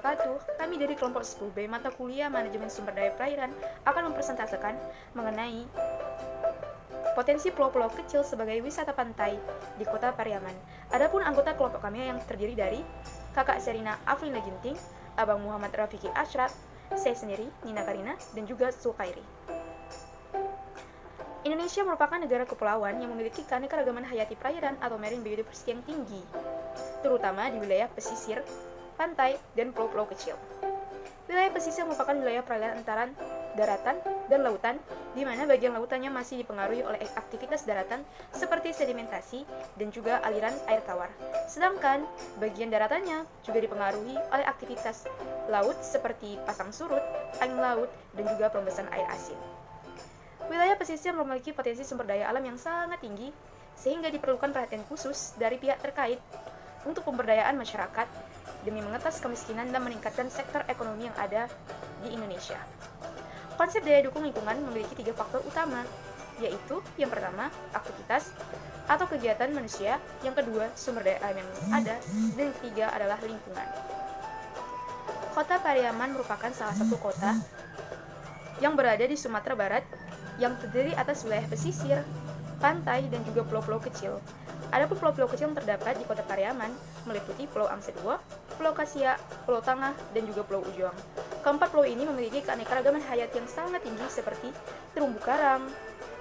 wabarakatuh. Kami dari kelompok 10B mata kuliah Manajemen Sumber Daya Perairan akan mempresentasikan mengenai potensi pulau-pulau kecil sebagai wisata pantai di Kota Pariaman. Adapun anggota kelompok kami yang terdiri dari Kakak Serina Aflina Ginting, Abang Muhammad Rafiki Ashraf, saya sendiri, Nina Karina, dan juga Sukairi. Indonesia merupakan negara kepulauan yang memiliki keanekaragaman hayati perairan atau marine biodiversity yang tinggi, terutama di wilayah pesisir, pantai, dan pulau-pulau kecil. Wilayah pesisir merupakan wilayah perairan antara daratan dan lautan, di mana bagian lautannya masih dipengaruhi oleh aktivitas daratan seperti sedimentasi dan juga aliran air tawar. Sedangkan bagian daratannya juga dipengaruhi oleh aktivitas laut seperti pasang surut, angin laut, dan juga perembasan air asin. Wilayah pesisir memiliki potensi sumber daya alam yang sangat tinggi, sehingga diperlukan perhatian khusus dari pihak terkait untuk pemberdayaan masyarakat demi mengetas kemiskinan dan meningkatkan sektor ekonomi yang ada di Indonesia. Konsep daya dukung lingkungan memiliki 3 faktor utama, yaitu yang pertama, aktivitas atau kegiatan manusia, yang kedua, sumber daya alam yang ada, dan yang ketiga adalah lingkungan. Kota Pariaman merupakan salah satu kota yang berada di Sumatera Barat yang terdiri atas wilayah pesisir, pantai, dan juga pulau-pulau kecil. Adapun pulau-pulau kecil yang terdapat di Kota Pariaman meliputi Pulau Amse II, Pulau Kasia, Pulau Tangah, dan juga Pulau Ujong. Keempat pulau ini memiliki keanekaragaman hayati yang sangat tinggi seperti terumbu karang,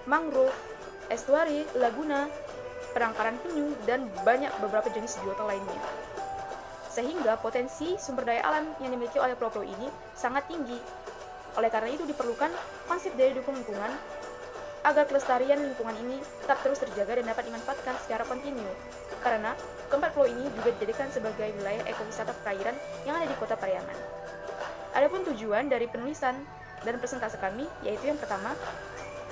mangrove, estuari, laguna, penangkaran penyu, dan banyak beberapa jenis biota lainnya. Sehingga potensi sumber daya alam yang dimiliki oleh pulau-pulau ini sangat tinggi. Oleh karena itu diperlukan konsep daya dukung lingkungan agar kelestarian lingkungan ini tetap terus terjaga dan dapat dimanfaatkan secara kontinu. Karena keempat pulau ini juga dijadikan sebagai wilayah ekowisata perairan yang ada di Kota Pariaman. Adapun tujuan dari penulisan dan presentasi kami yaitu yang pertama,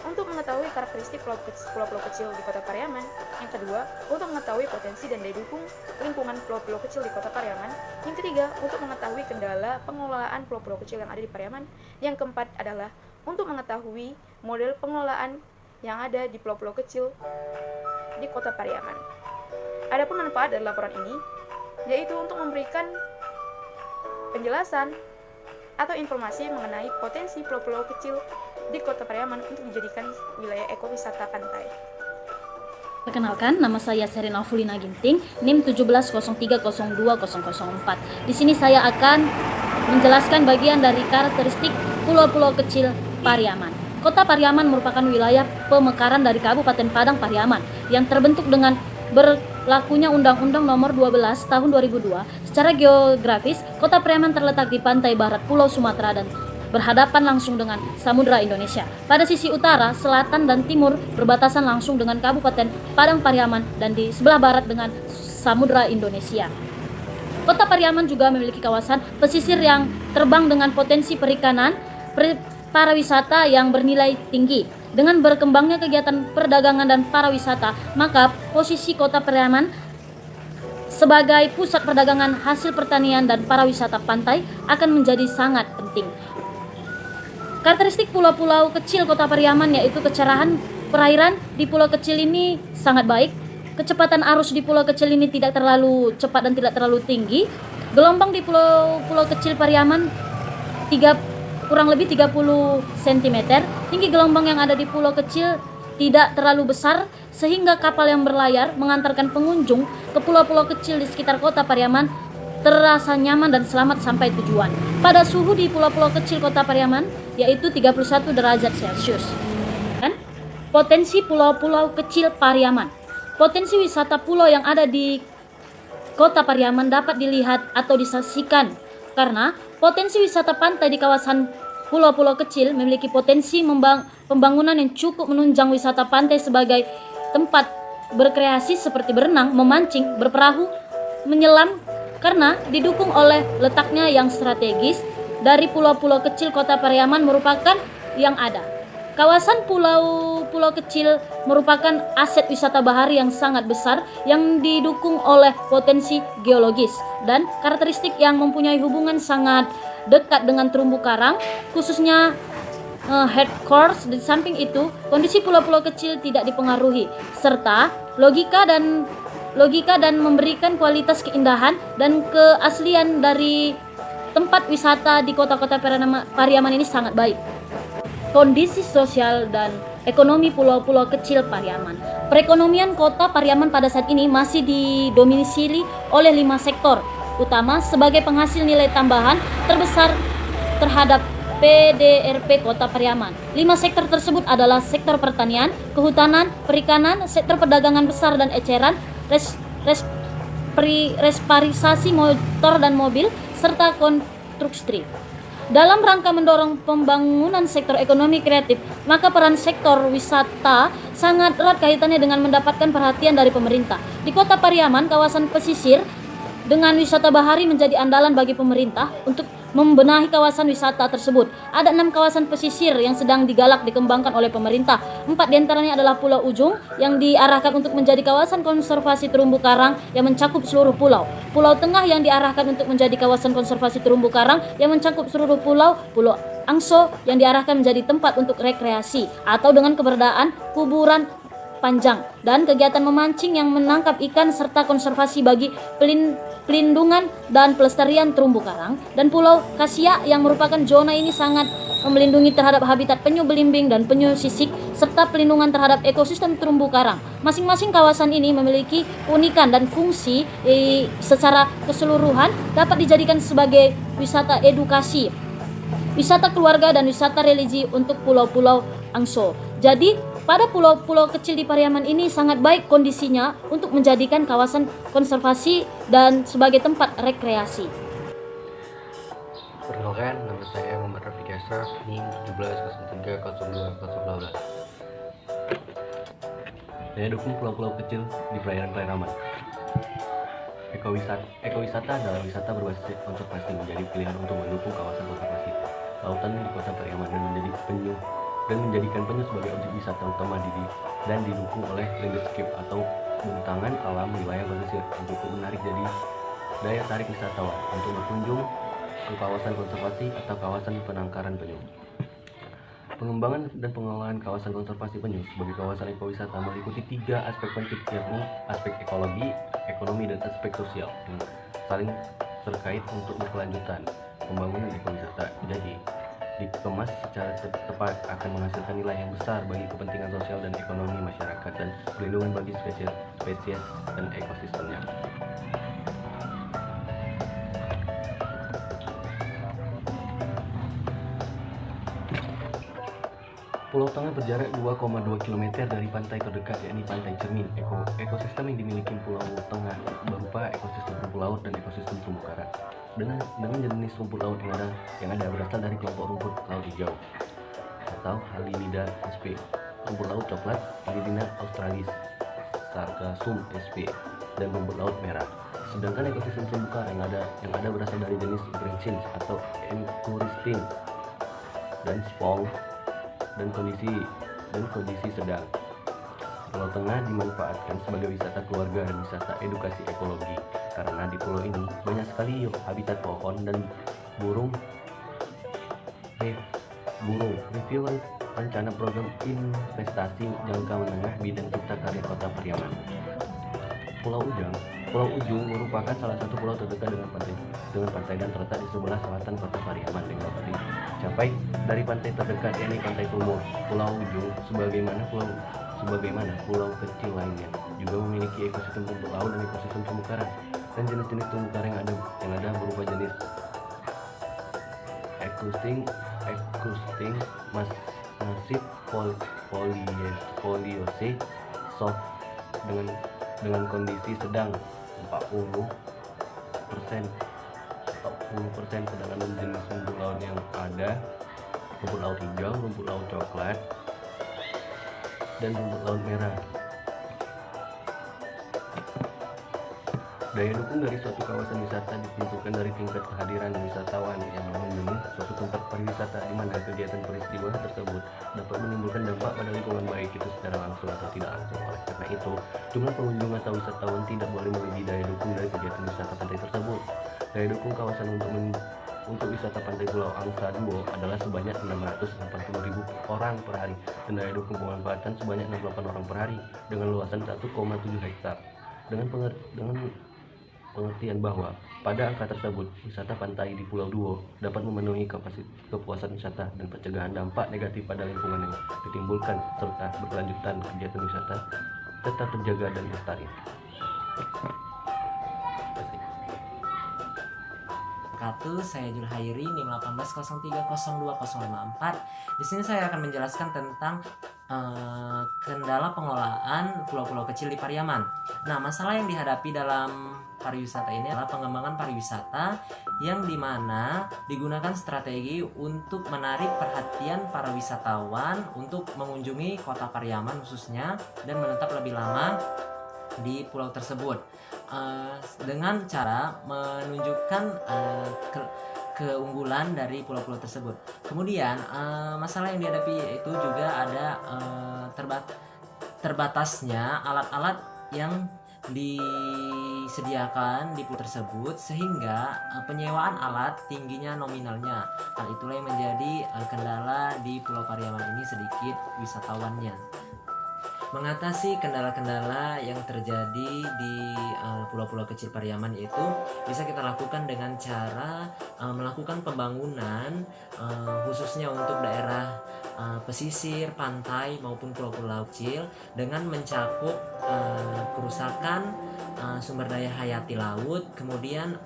untuk mengetahui karakteristik pulau-pulau kecil di Kota Pariaman. Yang kedua, untuk mengetahui potensi dan daya dukung lingkungan pulau-pulau kecil di Kota Pariaman. Yang ketiga, untuk mengetahui kendala pengelolaan pulau-pulau kecil yang ada di Pariaman. Yang keempat adalah untuk mengetahui model pengelolaan yang ada di pulau-pulau kecil di Kota Pariaman. Adapun manfaat dari laporan ini yaitu untuk memberikan penjelasan atau informasi mengenai potensi pulau-pulau kecil di Kota Pariaman untuk dijadikan wilayah ekowisata pantai. Perkenalkan, nama saya Serina Aflina Ginting, NIM 1703020004. Di sini saya akan menjelaskan bagian dari karakteristik pulau-pulau kecil Pariaman. Kota Pariaman merupakan wilayah pemekaran dari Kabupaten Padang Pariaman yang terbentuk dengan berlakunya Undang-Undang Nomor 12 Tahun 2002. Secara geografis, Kota Pariaman terletak di pantai barat Pulau Sumatera dan berhadapan langsung dengan Samudra Indonesia. Pada sisi utara, selatan, dan timur berbatasan langsung dengan Kabupaten Padang Pariaman dan di sebelah barat dengan Samudra Indonesia. Kota Pariaman juga memiliki kawasan pesisir yang terbang dengan potensi perikanan, pariwisata yang bernilai tinggi. Dengan berkembangnya kegiatan perdagangan dan pariwisata, maka posisi Kota Pariaman sebagai pusat perdagangan hasil pertanian dan pariwisata pantai akan menjadi sangat penting. Karakteristik pulau-pulau kecil Kota Pariaman yaitu kecerahan perairan di pulau kecil ini sangat baik. Kecepatan arus di pulau kecil ini tidak terlalu cepat dan tidak terlalu tinggi. Gelombang di pulau kecil Pariaman kurang lebih 30 cm. Tinggi gelombang yang ada di pulau kecil tidak terlalu besar sehingga kapal yang berlayar mengantarkan pengunjung ke pulau-pulau kecil di sekitar Kota Pariaman terasa nyaman dan selamat sampai tujuan. Pada suhu di pulau-pulau kecil Kota Pariaman yaitu 31 derajat Celcius. Dan potensi pulau-pulau kecil Pariaman. Potensi wisata pulau yang ada di Kota Pariaman dapat dilihat atau disaksikan karena potensi wisata pantai di kawasan pulau-pulau kecil memiliki potensi pembangunan yang cukup menunjang wisata pantai sebagai tempat berkreasi seperti berenang, memancing, berperahu, menyelam karena didukung oleh letaknya yang strategis dari pulau-pulau kecil Kota Pariaman merupakan yang ada. Kawasan pulau-pulau kecil merupakan aset wisata bahari yang sangat besar yang didukung oleh potensi geologis dan karakteristik yang mempunyai hubungan sangat dekat dengan terumbu karang, khususnya headcourse. Di samping itu, kondisi pulau-pulau kecil tidak dipengaruhi serta logika dan memberikan kualitas keindahan dan keaslian dari tempat wisata di kota-kota Pariaman ini sangat baik. Kondisi sosial dan ekonomi pulau-pulau kecil Pariaman. Perekonomian kota Pariaman pada saat ini masih didomisili oleh 5 sektor utama sebagai penghasil nilai tambahan terbesar terhadap PDRP Kota Pariaman. 5 sektor tersebut adalah sektor pertanian, kehutanan, perikanan, sektor perdagangan besar dan eceran, reparisasi motor dan mobil, serta konstruksi. Dalam rangka mendorong pembangunan sektor ekonomi kreatif, maka peran sektor wisata sangat erat kaitannya dengan mendapatkan perhatian dari pemerintah. Di Kota Pariaman, kawasan pesisir dengan wisata bahari menjadi andalan bagi pemerintah untuk membenahi kawasan wisata tersebut. Ada 6 kawasan pesisir yang sedang digalak dikembangkan oleh pemerintah. 4 diantaranya adalah Pulau Ujung yang diarahkan untuk menjadi kawasan konservasi terumbu karang yang mencakup seluruh pulau. Pulau Tengah yang diarahkan untuk menjadi kawasan konservasi terumbu karang yang mencakup seluruh pulau. Pulau Angso yang diarahkan menjadi tempat untuk rekreasi atau dengan keberadaan kuburan panjang dan kegiatan memancing yang menangkap ikan serta konservasi bagi pelindungan dan pelestarian terumbu karang. Dan Pulau Kasia yang merupakan zona ini sangat melindungi terhadap habitat penyu belimbing dan penyu sisik serta pelindungan terhadap ekosistem terumbu karang. Masing-masing kawasan ini memiliki keunikan dan fungsi secara keseluruhan dapat dijadikan sebagai wisata edukasi, wisata keluarga dan wisata religi untuk pulau-pulau Angso. Jadi pada pulau-pulau kecil di Pariaman ini sangat baik kondisinya untuk menjadikan kawasan konservasi dan sebagai tempat rekreasi. Perkenalkan, nama saya Muhammad Rafiq Ashraf, NIM 17030212. Saya dukung pulau-pulau kecil di perairan Pariaman. Ekowisata adalah wisata berbasis konservasi menjadi pilihan untuk mendukung kawasan konservasi lautan di Kota Pariaman dan menjadikan penyu sebagai objek wisata utama dan didukung oleh landscape atau bentangan alam wilayah pesisir yang cukup menarik jadi daya tarik wisatawan untuk berkunjung ke kawasan konservasi atau kawasan penangkaran penyu. Pengembangan dan pengelolaan kawasan konservasi penyu sebagai kawasan ekowisata meliputi 3 aspek penting, yakni aspek ekologi, ekonomi, dan aspek sosial yang saling terkait untuk berkelanjutan pembangunan ekowisata. Jadi dikemas secara tepat akan menghasilkan nilai yang besar bagi kepentingan sosial dan ekonomi masyarakat dan perlindungan bagi spesies dan ekosistemnya. Pulau Tengah berjarak 2,2 km dari pantai terdekat, yakni Pantai Cermin. Ekosistem yang dimiliki Pulau Tengah berupa ekosistem rumput laut dan ekosistem terumbu karang. Dengan jenis rumput laut yang ada berasal dari kelompok rumput laut hijau atau Halimintha sp, rumput laut coklat Halimintha australis, Sargassum sp, dan rumput laut merah. Sedangkan ekosistem terumbu karang yang ada berasal dari jenis branchins atau Encuristine dan Spong dan kondisi sedang. Pulau Tengah dimanfaatkan sebagai wisata keluarga dan wisata edukasi ekologi karena di pulau ini banyak sekali habitat pohon dan burung. Review rencana program investasi jangka menengah bidang cipta karya Kota Pariaman. Pulau Ujung merupakan salah satu pulau terdekat dengan pantai dan terletak di sebelah selatan Kota Pariaman yang dapat dicapai dari pantai terdekat, yakni Pantai Kumur. Pulau Ujung sebagaimana pulau kecil lainnya juga memiliki ekosistem rumput laut dan ekosistem terumbu karang, dan jenis-jenis terumbu karang yang ada berupa jenis Equusting, Massif, Poliose, Soft dengan kondisi sedang 40%, sedangkan jenis rumput laut yang ada rumput laut hijau, rumput laut coklat, dan rumput laut merah. Daya dukung dari suatu kawasan wisata ditentukan dari tingkat kehadiran wisatawan yang mengunjungi suatu tempat pariwisata di mana kegiatan peristiwa tersebut dapat menimbulkan dampak pada lingkungan, baik itu secara langsung atau tidak langsung. Oleh karena itu, jumlah pengunjung atau wisatawan tidak boleh melebihi daya dukung dari kegiatan wisata pantai tersebut. Daya dukung kawasan untuk wisata pantai Pulau Angsa Duo adalah sebanyak 680.000 orang per hari, dan daya dukung pemanfaatan sebanyak 68 orang per hari dengan luasan 1,7 hektar. pengertian bahwa pada angka tersebut wisata pantai di Pulau Duo dapat memenuhi kepuasan wisata dan pencegahan dampak negatif pada lingkungan yang ditimbulkan serta berkelanjutan kegiatan wisata tetap terjaga dan lestari. Saya Jul Hairi, NIM 180302054. Di sini saya akan menjelaskan tentang kendala pengelolaan pulau-pulau kecil di Pariaman. Nah, masalah yang dihadapi dalam pariwisata ini adalah pengembangan pariwisata yang dimana digunakan strategi untuk menarik perhatian para wisatawan untuk mengunjungi kota Pariaman khususnya dan menetap lebih lama di pulau tersebut dengan cara menunjukkan keunggulan dari pulau-pulau tersebut. Kemudian masalah yang dihadapi itu juga ada terbatasnya alat-alat yang disediakan di pulau tersebut sehingga penyewaan alat tingginya nominalnya. Hal itulah yang menjadi kendala di Pulau Pariaman ini sedikit wisatawannya. Mengatasi kendala-kendala yang terjadi di pulau-pulau kecil Pariaman itu bisa kita lakukan dengan cara melakukan pembangunan khususnya untuk daerah pesisir, pantai maupun pulau-pulau kecil dengan mencakup kerusakan sumber daya hayati laut, kemudian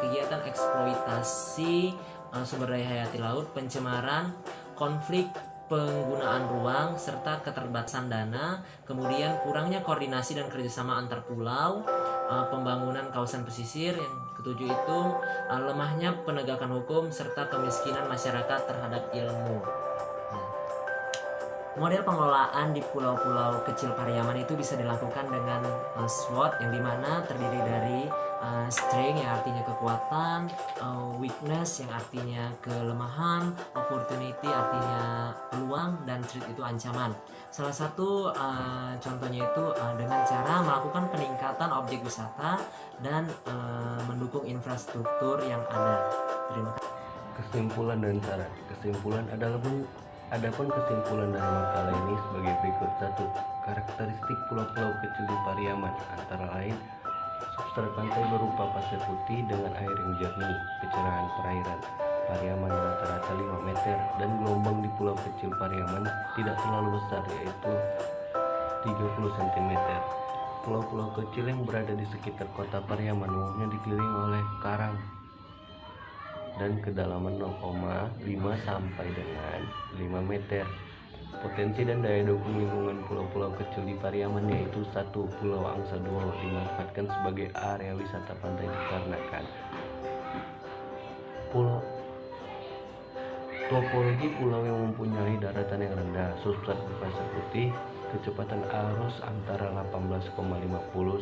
kegiatan eksploitasi sumber daya hayati laut, pencemaran, konflik penggunaan ruang serta keterbatasan dana, kemudian kurangnya koordinasi dan kerjasama antar pulau, pembangunan kawasan pesisir, yang ketujuh itu lemahnya penegakan hukum serta kemiskinan masyarakat terhadap ilmu. Model pengelolaan di pulau-pulau kecil Pariaman itu bisa dilakukan dengan SWOT yang dimana terdiri dari strength yang artinya kekuatan, weakness yang artinya kelemahan, opportunity artinya peluang, dan threat itu ancaman. Salah satu contohnya itu dengan cara melakukan peningkatan objek wisata dan mendukung infrastruktur yang ada. Terima kasih. Kesimpulan dan saran. Adapun kesimpulan dari makalah ini sebagai berikut. 1. Karakteristik pulau-pulau kecil di Pariaman antara lain substrat pantai berupa pasir putih dengan air yang jernih, kecerahan perairan Pariaman rata-rata 5 meter, dan gelombang di pulau kecil Pariaman tidak terlalu besar yaitu 30 cm. Pulau-pulau kecil yang berada di sekitar kota Pariaman umumnya dikelilingi oleh karang dan kedalaman 0,5 sampai dengan 5 meter. Potensi dan daya dukung lingkungan pulau-pulau kecil di Pariaman yaitu 1. Pulau Angsa Duo dimanfaatkan sebagai area wisata pantai dikarenakan topologi pulau yang mempunyai daratan yang rendah, substrat berpasir putih, kecepatan arus antara 18,50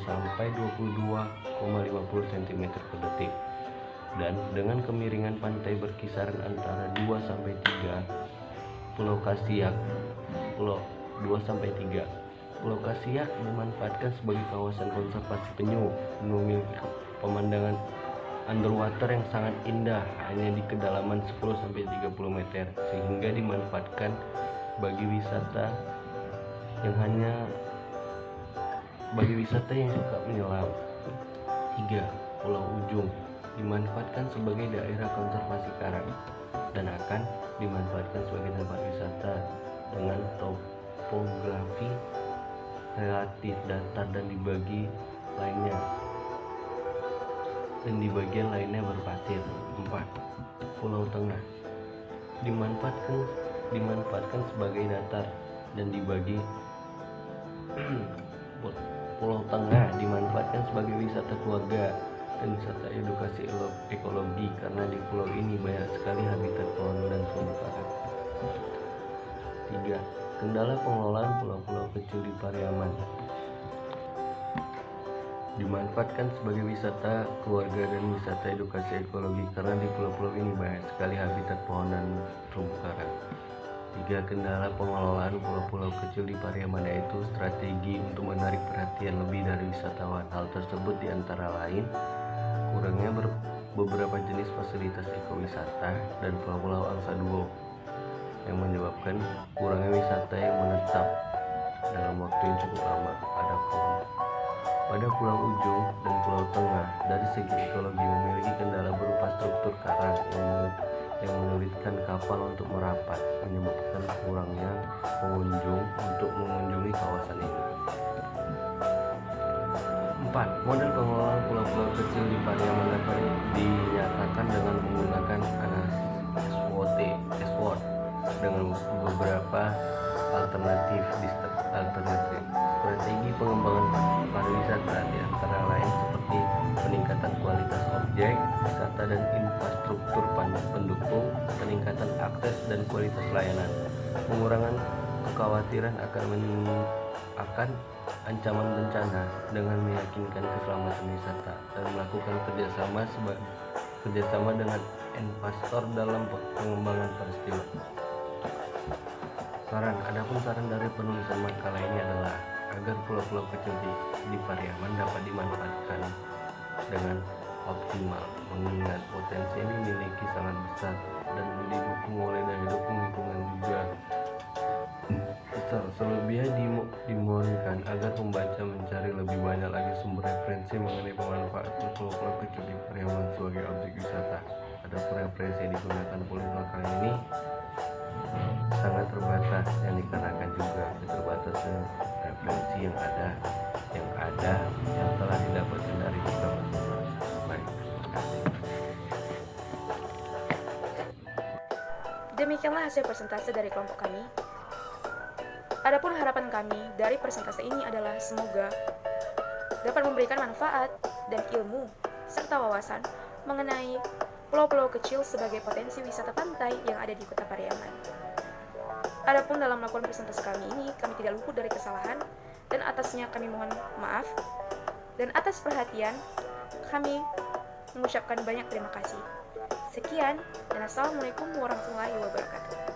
sampai 22,50 cm per detik, dan dengan kemiringan pantai berkisaran antara 2 sampai 3. Pulau Kasiak dimanfaatkan sebagai kawasan konservasi penyu, memiliki pemandangan underwater yang sangat indah hanya di kedalaman 10 sampai 30 meter, sehingga dimanfaatkan bagi wisata yang suka menyelam. 3. Pulau Ujung dimanfaatkan sebagai daerah konservasi karang dan akan dimanfaatkan sebagai tempat wisata dengan topografi relatif datar dan di bagian lainnya berpasir. 4. Pulau Tengah dimanfaatkan sebagai datar dan dibagi Pulau Tengah dimanfaatkan sebagai wisata keluarga dan wisata edukasi ekologi karena di pulau ini banyak sekali habitat pohon dan terumbu karang. 3. Kendala pengelolaan pulau-pulau kecil di Pariaman dimanfaatkan sebagai wisata keluarga dan wisata edukasi ekologi karena di pulau-pulau ini banyak sekali habitat pohon dan terumbu karang. 3. Kendala pengelolaan pulau-pulau kecil di Pariaman yaitu strategi untuk menarik perhatian lebih dari wisatawan. Hal tersebut diantara lain kurangnya beberapa jenis fasilitas ekowisata dan pulau-pulau Angsa Duo yang menyebabkan kurangnya wisata yang menetap dalam waktu yang cukup lama pada pohon Pada Pulau Ujung dan Pulau Tengah, dari segi ekologi memiliki kendala berupa struktur karang yang menyulitkan kapal untuk merapat, menyebabkan kurangnya pengunjung untuk mengunjungi kawasan ini. 4. Model pengelolaan pulau-pulau kecil di Pariaman dapat dinyatakan dengan menggunakan SWOT dengan beberapa alternatif. Strategi pengembangan pariwisata di antara lain seperti peningkatan kualitas objek wisata dan infrastruktur pendukung, peningkatan akses dan kualitas layanan, pengurangan kekhawatiran akan ancaman bencana dengan meyakinkan keselamatan wisata dan melakukan kerjasama dengan investor dalam pengembangan peristiwa. Adapun saran dari penulisan makalah ini adalah agar pulau-pulau kecil di Pariaman dapat dimanfaatkan dengan optimal, mengingat potensi ini memiliki sangat besar dan didukung oleh daya dukung lingkungan juga besar. Selebihnya dimohonkan agar pembaca mencari lebih banyak lagi sumber referensi mengenai pemanfaatan pulau-pulau kecil di Pariaman sebagai objek wisata. Adapun referensi yang digunakan penulis makalah ini sangat terbatas, yang dikarenakan juga keterbatasan referensi yang telah didapatkan dari beberapa sumber. Baik, terima kasih. Demikianlah hasil persentase dari kelompok kami. Adapun harapan kami dari persentase ini adalah semoga dapat memberikan manfaat dan ilmu serta wawasan mengenai pulau-pulau kecil sebagai potensi wisata pantai yang ada di Kota Pariaman. Adapun dalam melakukan presentasi kami ini, kami tidak luput dari kesalahan, dan atasnya kami mohon maaf. Dan atas perhatian, kami mengucapkan banyak terima kasih. Sekian, dan Assalamualaikum warahmatullahi wabarakatuh.